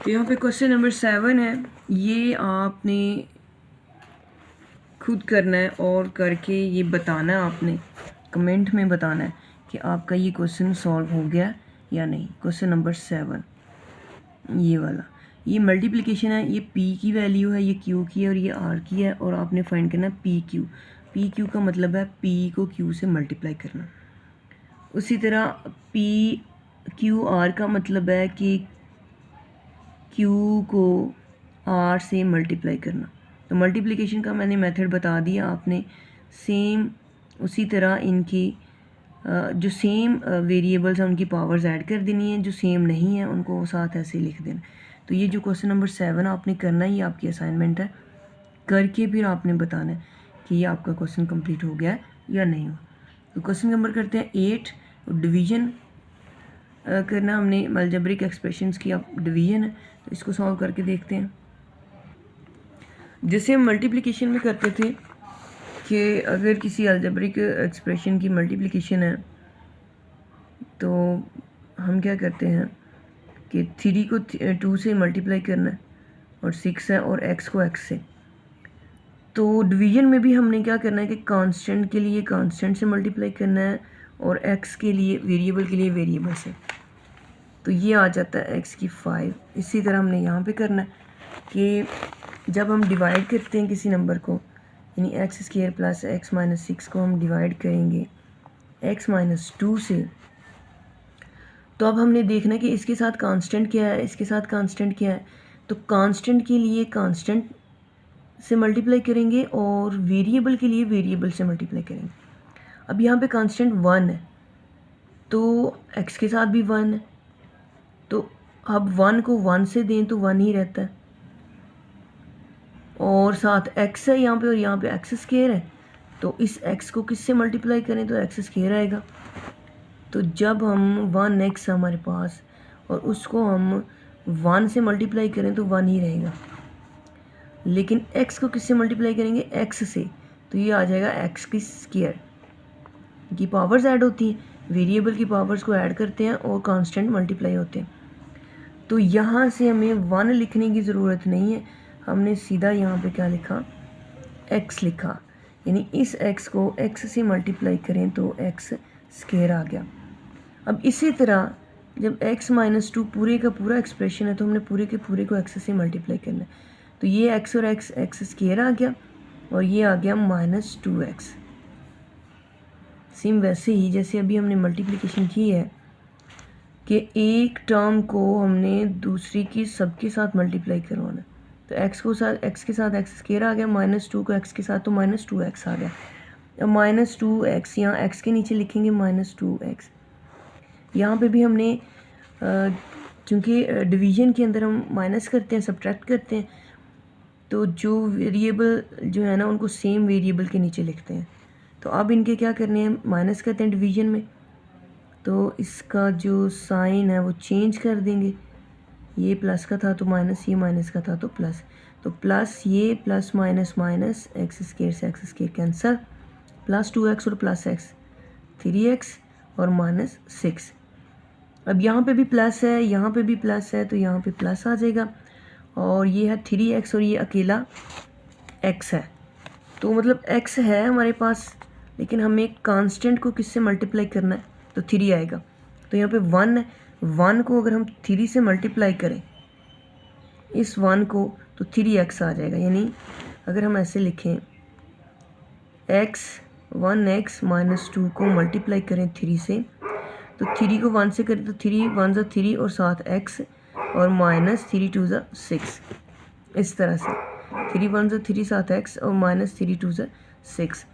तो यहाँ पे क्वेश्चन नंबर 7 है, ये आपने खुद करना है और करके ये बताना है, आपने कमेंट में बताना है कि आपका ये क्वेश्चन सॉल्व हो गया या नहीं। क्वेश्चन नंबर 7 ये वाला, ये मल्टीप्लिकेशन है, ये p की वैल्यू है, ये q की है और ये r की है, और आपने फाइंड करना है पी क्यू का मतलब है p को q से मल्टीप्लाई करना। उसी तरह p q r का मतलब है कि q को r से मल्टीप्लाई करना। तो मल्टीप्लिकेशन का मैंने मेथड बता दिया, आपने सेम उसी तरह इनकी जो सेम वेरिएबल्स हैं उनकी पावर्स ऐड कर देनी है, जो सेम नहीं है उनको साथ ऐसे लिख देना। तो ये जो क्वेश्चन नंबर 7 आपने करना है, ये आपकी असाइनमेंट है, करके फिर आपने बताना है कि ये आपका क्वेश्चन कंप्लीट हो गया है या नहीं हो। तो क्वेश्चन नंबर करते हैं 8, डिवीजन करना हमने, अलजेब्रिक एक्सप्रेशंस की अब डिवीजन है, तो इसको सॉल्व करके देखते हैं। जैसे हम मल्टीप्लिकेशन में करते थे कि अगर किसी अलजेब्रिक एक्सप्रेशन की मल्टीप्लिकेशन है तो हम क्या करते हैं कि 3 को 2 से मल्टीप्लाई करना है और 6 है और x को x से। तो डिवीजन में भी हमने क्या करना है कि कांस्टेंट के लिए कांस्टेंट से मल्टीप्लाई करना है और x के लिए वेरिएबल के लिए वेरिएबल से। तो ये आ जाता है x की 5। इसी तरह हमने यहाँ पे करना है कि जब हम डिवाइड करते हैं किसी नंबर को, यानी x square plus x minus 6 को हम डिवाइड करेंगे x माइनस 2 से, तो अब हमने देखना है कि इसके साथ कांस्टेंट क्या है, इसके साथ कांस्टेंट क्या है। तो कांस्टेंट के लिए कांस्टेंट से मल्टीप्लाई करेंगे और वेरिएबल के लिए वेरिएबल से मल्टीप्लाई करेंगे। अब यहाँ पे कांस्टेंट 1 है तो x के साथ भी 1 है, तो अब 1 को 1 से दें तो 1 ही रहता है, और साथ x है यहाँ पे और यहाँ पे x स्क्वायर है, तो इस x को किससे मल्टीप्लाई करें तो x स्क्वायर आएगा। तो जब हम 1x हमारे पास और उसको हम 1 से मल्टीप्लाई करें तो 1 ही रहेगा, लेकिन x को किससे मल्टीप्लाई करेंगे x से, तो ये आ जाएगा x की स्क्वायर की पावर्स ऐड होती हैं, वेरिएबल की पावर्स को ऐड करते हैं और कांस्टेंट मल्टीप्लाई होते हैं। तो यहाँ से हमें 1 लिखने की ज़रूरत नहीं है, हमने सीधा यहाँ पे क्या लिखा x लिखा, यानी इस x को x से मल्टीप्लाई करें तो x स्क्वायर आ गया। अब इसी तरह जब x माइनस 2 पूरे का पूरा एक्सप्रेशन है तो हमने पूरे के पूरे को x से मल्टीप्लाई करना है, तो ये x और x स्क्वायर आ गया और ये आ गया माइनस 2x। सेम वैसे ही जैसे अभी हमने मल्टीप्लिकेशन की है कि एक टर्म को हमने दूसरी की सबके साथ मल्टीप्लाई करवाना, तो x को साथ x के साथ x स्क्वायर आ गया, माइनस 2 को x के साथ तो माइनस 2x आ गया। अब माइनस 2x यहाँ x के नीचे लिखेंगे माइनस 2x। यहाँ पे भी हमने क्योंकि डिवीजन के अंदर हम माइनस करते हैं, सब्ट्रैक्ट करते हैं, तो जो वेरिएबल जो है ना उनको सेम वेरिएबल के नीचे लिखते हैं। तो अब इनके क्या करने हैं, माइनस करते हैं डिवीजन में, तो इसका जो साइन है वो चेंज कर देंगे, ये प्लस का था तो माइनस, ये माइनस का था तो प्लस, तो प्लस ये plus minus minus x square से x square cancel, plus 2x और प्लस x 3x और माइनस 6। अब यहाँ पे भी प्लस है, यहाँ पे भी प्लस है, तो यहाँ पे प्लस आ जाएगा, और ये है 3x और ये अकेला x है, तो मतलब x है हमारे पास, लेकिन हमें कांस्टेंट को किससे मल्टीप्लाई करना है तो 3 आएगा। तो यहाँ पे 1 है, 1 को अगर हम 3 से मल्टीप्लाई करें इस 1 को तो 3x आ जाएगा। यानी अगर हम ऐसे लिखें1x माइनस 2 को मल्टीप्लाई करें 3 से, तो 3 को 1 से करें तो 3 1 ज़ा 3 और साथ x और माइनस 3 2 ज़ा 6, इस तरह से 3 1 ज़ा 3 साथ x और माइनस 3 2 ज़ा 6।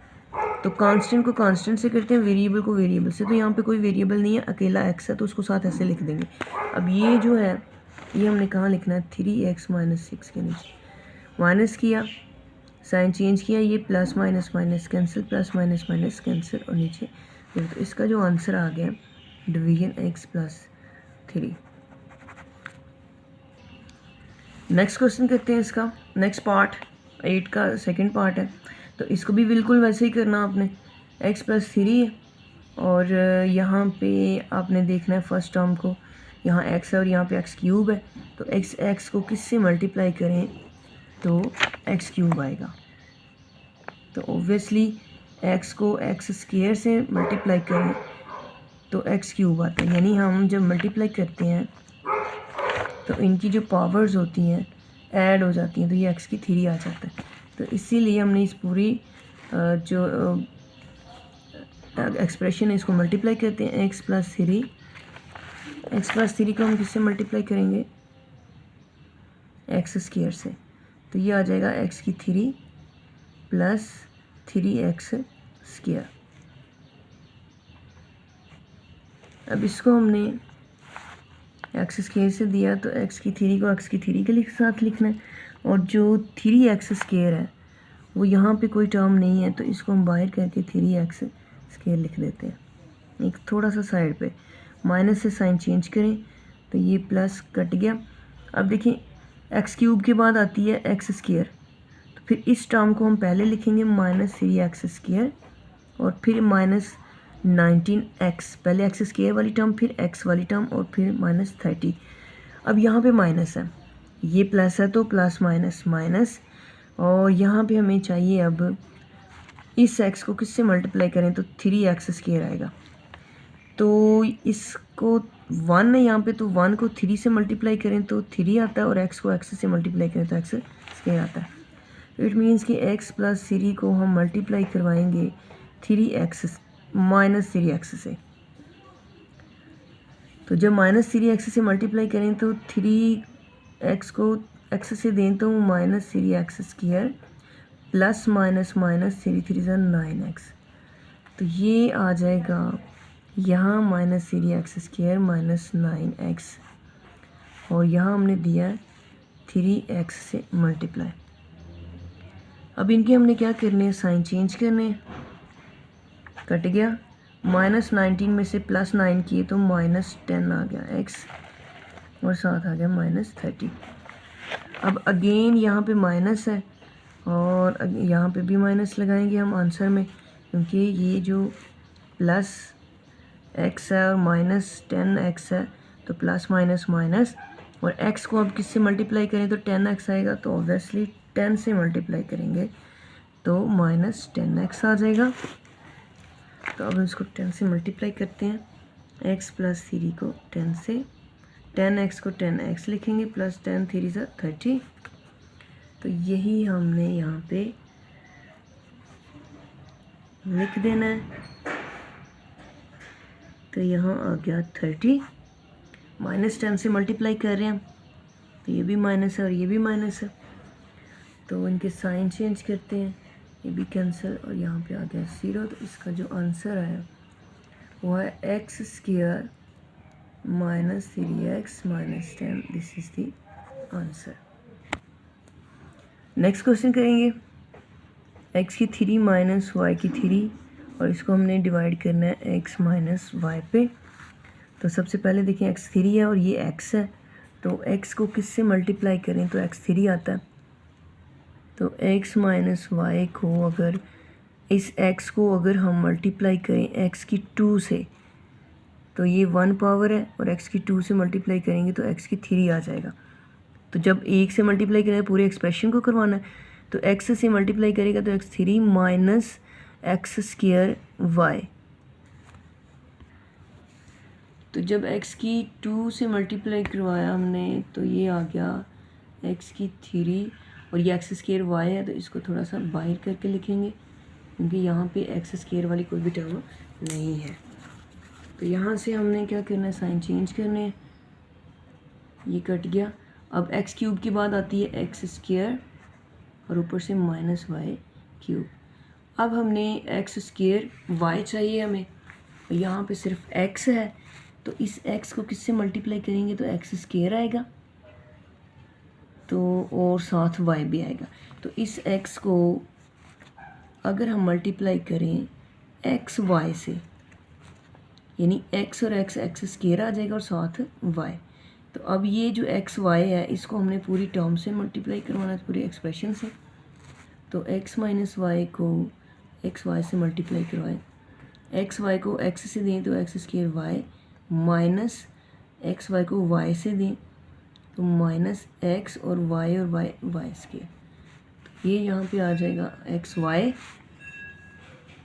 तो कांस्टेंट को कांस्टेंट से करते हैं, वेरिएबल को वेरिएबल से, तो यहाँ पे कोई वेरिएबल नहीं है, अकेला x है, तो उसको साथ ऐसे लिख देंगे। अब ये जो है ये हमने कहाँ लिखना है, 3x माइनस 6 के नीचे माइनस किया, साइन चेंज किया, ये plus minus minus cancel, plus minus minus cancel और नीचे, तो इसका जो आंसर आ गया division x plus 3। Next question करते हैं, इसका नेक्स्ट पार्ट 8 का सेकंड पार्ट है, तो इसको भी बिल्कुल वैसे ही करना आपने, x प्लस 3 है और यहाँ पे आपने देखना है फर्स्ट टर्म को, यहाँ x है और यहाँ पे x क्यूब है, तो एक्स को किस से मल्टीप्लाई करें तो एक्स क्यूब आएगा। तो ऑब्वियसली एक्स को एक्स स्क्वायर से मल्टीप्लाई करें तो एक्स क्यूब आता है। यानी हम जब मल्टीप्लाई करते हैं तो इनकी जो पावर्स होती हैं ऐड हो जाती हैं, तो ये एक्स की 3 आ जाता है। तो इसीलिए हमने इस पूरी जो एक्सप्रेशन है इसको मल्टीप्लाई करते हैं एक्स प्लस थ्री को हम किससे मल्टीप्लाई करेंगे एक्स स्क्वायर से। तो ये आ जाएगा एक्स की 3 प्लस 3x स्क्वायर। अब इसको हमने एक्स स्क्वायर से दिया तो एक्स की 3 को एक्स की 3 के साथ लिखना है, और जो 3x स्क्वायर है वो यहाँ पे कोई टर्म नहीं है, तो इसको हम बाहर करके 3x स्क्वायर लिख देते हैं। एक थोड़ा सा साइड पे माइनस से साइन चेंज करें तो ये प्लस कट गया। अब देखिए एक्स क्यूब के बाद आती है एक्स स्क्वायर, तो फिर इस टर्म को हम पहले लिखेंगे -3x स्क्वायर और फिर -19x, पहले एक्स स्क्वायर वाली टर्म फिर एक्स वाली टर्म और फिर -30। अब यहाँ पे माइनस है, ये प्लस है तो प्लस माइनस माइनस, और यहाँ पे हमें चाहिए अब इस x को किससे मल्टीप्लाई करें तो 3x स्क्वायर आएगा। तो इसको 1 है यहाँ पे, तो 1 को 3 से मल्टीप्लाई करें तो 3 आता है, और x को x से मल्टीप्लाई करें तो x स्क्वायर आता है। इट मीन्स कि x प्लस 3 को हम मल्टीप्लाई करवाएंगे 3x -3x से। तो जब -3x से मल्टीप्लाई करें तो 3x को x से दें तो -3x square plus minus minus 3 3 9x, तो ये आ जाएगा यहाँ -3x स्क्वायर -9x, और यहाँ हमने दिया 3x से मल्टीप्लाई। अब इनके हमने क्या करने हैं साइन चेंज करने हैं। कट गया, -19 में से +9 किए तो -10 आ गया x, और साथ आ गया -30। अब अगेन यहाँ पे माइनस है और यहाँ पे भी माइनस लगाएंगे हम आंसर में, क्योंकि ये जो +x है और -10x है तो प्लस माइनस माइनस, और x को अब किससे मल्टीप्लाई करें तो 10x आएगा, तो ऑब्वियसली 10 से मल्टीप्लाई करेंगे तो -10x आ जाएगा। तो अब इसको 10 से मल्टीप्लाई करते हैं, x प्लस 3 को 10 से, 10x को 10x लिखेंगे प्लस 10 3 30। तो यही हमने यहाँ पे लिख देना है। तो यहाँ आ गया 30, -10 से मल्टीप्लाई कर रहे हैं तो ये भी माइनस है और ये भी माइनस है, तो इनके साइन चेंज करते हैं, ये भी कैंसिल और यहाँ पे आ गया 0। तो इसका जो आंसर आया वो है x square -3x -10, this is the answer. Next question करेंगे x की 3 माइनस y की 3, और इसको हमने डिवाइड करना है x माइनस वाई पे। तो सबसे पहले देखिए x 3 है और ये x है, तो x को किससे मल्टीप्लाई करें तो x 3 आता है। तो x माइनस वाई को अगर इस x को अगर हम मल्टीप्लाई करें x की 2 से तो ये 1 पावर है, और x की 2 से मल्टीप्लाई करेंगे तो x की 3 आ जाएगा। तो जब 1 से मल्टीप्लाई करें पूरे एक्सप्रेशन को करवाना है, तो x से मल्टीप्लाई करेगा तो x 3 minus x square y। तो जब x की 2 से मल्टीप्लाई करवाया हमने तो ये आ गया x की 3, और ये एक्स स्क्वायर y है, तो इसको थोड़ा सा बाहर करके लिखेंगे क्योंकि यहाँ पे एक्स स्क्वायर वाली कोई भी टर्म नहीं है। तो यहाँ से हमने क्या करना है साइन चेंज करने हैं, ये कट गया। अब एक्स क्यूब के बाद आती है एक्स स्क्वायर और ऊपर से माइनस वाई क्यूब। अब हमने एक्स स्क्वायर वाई चाहिए हमें, यहाँ पे सिर्फ एक्स है, तो इस एक्स को किससे मल्टीप्लाई करेंगे तो एक्स स्क्वायर आएगा, तो और साथ वाई भी आएगा। तो इस एक्स को अगर हम मल्टीप्लाई करें एक्स वाई से, यानी एक्स और एक्स एक्स स्क्वायर आ जाएगा और साथ वाई। तो अब ये जो एक्स वाई है इसको हमने पूरी टर्म से मल्टीप्लाई करवाना है, पूरी एक्सप्रेशन से। तो एक्स माइनस वाई को एक्स वाई से मल्टीप्लाई करवाएं, एक्स वाई को एक्स से दें तो x square y minus x y को वाई से दें तो माइनस एक्स और वाई वाई स्केयर, तो ये यहाँ पे आ जाएगा x y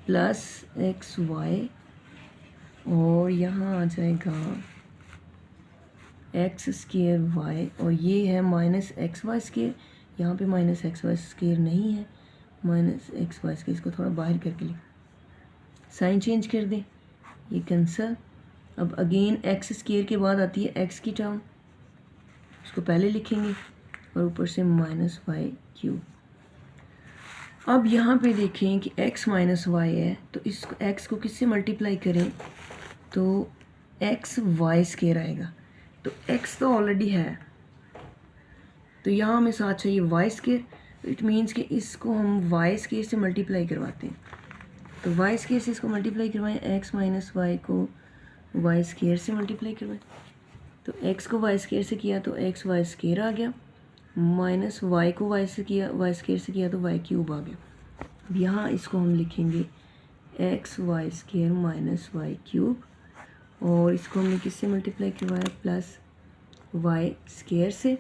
plus x y, और यहाँ आ जाएगा एक्स स्केयर वाई, और ये है माइनस एक्स वाई स्केयर। यहाँ पे माइनस एक्स वाई स्केयर नहीं है, माइनस एक्स वाई स्केयर, इसको थोड़ा बाहर करके लिख, साइन चेंज कर दें, ये कैंसल। अब अगेन एक्स स्केयर के बाद आती है एक्स की टर्म, इसको पहले लिखेंगे और ऊपर से माइनस वाई क्यूब। अब यहाँ पे देखें कि x माइनस वाई है, तो इस x को किससे मल्टीप्लाई करें, तो x वाई स्केयर आएगा, तो x तो ऑलरेडी है, तो यहाँ हमें साथ चाहिए वाई स्केयर, तो इट मीन्स कि इसको हम वाई स्केयर से मल्टीप्लाई करवाते हैं, तो वाई स्केयर से इसको मल्टीप्लाई करवाएं, x माइनस वाई को वाई स्केयर से मल्टीप्लाई करवाएं, तो x को वाई स्केयर से किया तो x वाई स्केयर आ गया, माइनस वाई को वाई स्केयर से किया तो वाई क्यूब आ गया। अब यहाँ इसको हम लिखेंगे x y square minus y cube, और इसको हमने किससे मल्टीप्लाई करवाया, प्लस वाई स्केयर से,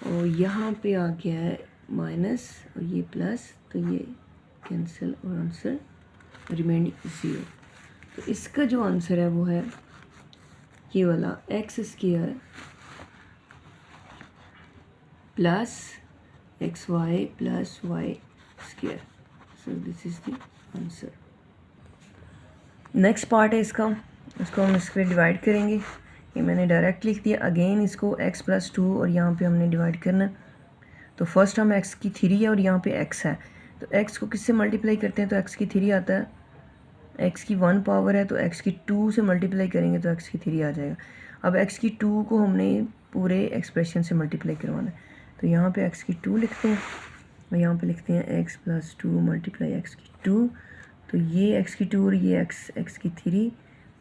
और यहाँ पे आ गया है माइनस और ये प्लस, तो ये कैंसिल और आंसर रिमेनिंग 0। तो इसका जो आंसर है वो है ये वाला x square plus x y plus y square, so this is the answer. Next part है इसका हम इस पर डिवाइड करेंगे, ये मैंने डायरेक्ट लिख दिया, अगेन इसको x प्लस 2 और यहाँ पे हमने डिवाइड करना है, तो फर्स्ट हम x की 3 है और यहाँ पे x है, तो x को किससे मल्टीप्लाई करते हैं, तो x की 3 आता है, x की 1 पावर है, तो x की 2 से मल्टीप्लाई करेंगे तो x की 3 आ जाएगा। अब x की 2 को हमने पूरे एक्सप्रेशन से मल्टीप्लाई करवाना है, तो यहाँ पे x की 2 लिखते हैं और यहाँ पे लिखते हैं x प्लस 2 मल्टीप्लाई x की 2, तो ये x की 2 और ये x की 3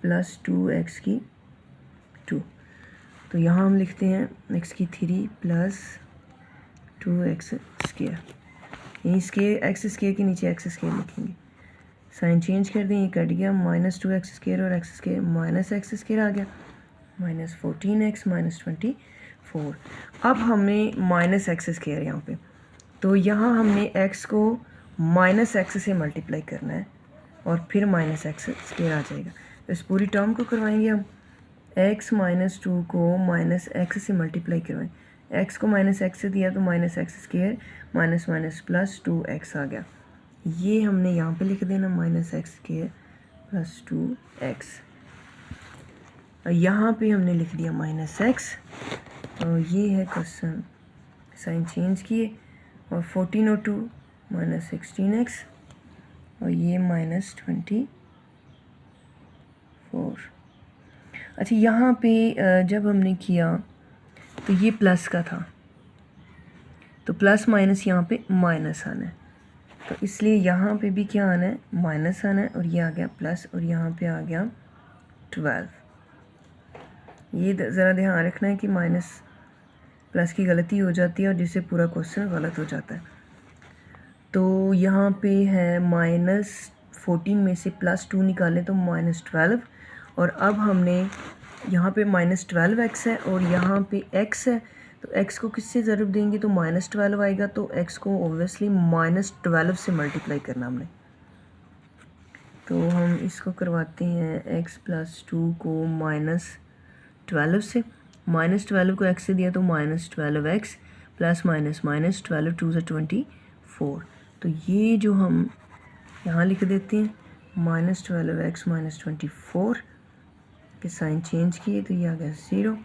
प्लस 2x की 2, तो यहाँ हम लिखते हैं x की 3 प्लस 2x स्केयर, यहीं स्केयर x स्केयर के नीचे x स्केयर लिखेंगे, साइन चेंज कर दें, ये कट गया, माइनस 2x स्केयर और x square minus x square आ गया, माइनस 14x माइनस 24। अब हमने माइनस एक्स स्केयर यहाँ पे, तो यहाँ हमने x को माइनस एक्स से मल्टीप्लाई करना है और फिर माइनस एक्स स्केयर आ जाएगा, तो इस पूरी टर्म को करवाएंगे हम, x माइनस 2 को माइनस एक्स से मल्टीप्लाई करवाएं, x को माइनस एक्स से दिया तो minus x square minus minus plus 2x आ गया, ये हमने यहाँ पे लिख देना minus x square plus 2x, यहाँ पे हमने लिख दिया माइनस एक्स, और ये है क्वेश्चन, साइन चेंज किए, और 14 और 2 माइनस 16x, और ये माइनस 24। अच्छा, यहाँ पे जब हमने किया तो ये प्लस का था, तो प्लस माइनस यहाँ पे माइनस आना है, तो इसलिए यहाँ पे भी क्या आना है, माइनस आना है, और ये आ गया प्लस, और यहाँ पे आ गया 12। ये ज़रा ध्यान रखना है कि माइनस प्लस की गलती हो जाती है और जिससे पूरा क्वेश्चन गलत हो जाता है। तो यहाँ पे है माइनस 14 में से प्लस 2 निकालें तो माइनस 12, और अब हमने यहाँ पे माइनस 12x है और यहाँ पे x है, तो x को किससे ज़रूर देंगे तो माइनस 12 आएगा, तो x को ओब्वियसली माइनस 12 से मल्टीप्लाई करना हमने, तो हम इसको करवाते हैं x प्लस 2 को माइनस 12 से, माइनस 12 को x से दिया तो minus 12x plus minus minus 12 2 से 24, तो ये जो हम यहाँ लिख देते हैं माइनस 12x माइनस 24 के साइन चेंज किए तो ये आ गया 0,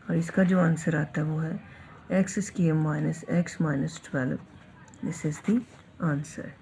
और इसका जो आंसर आता है वो है x square minus x minus 12, this is the answer.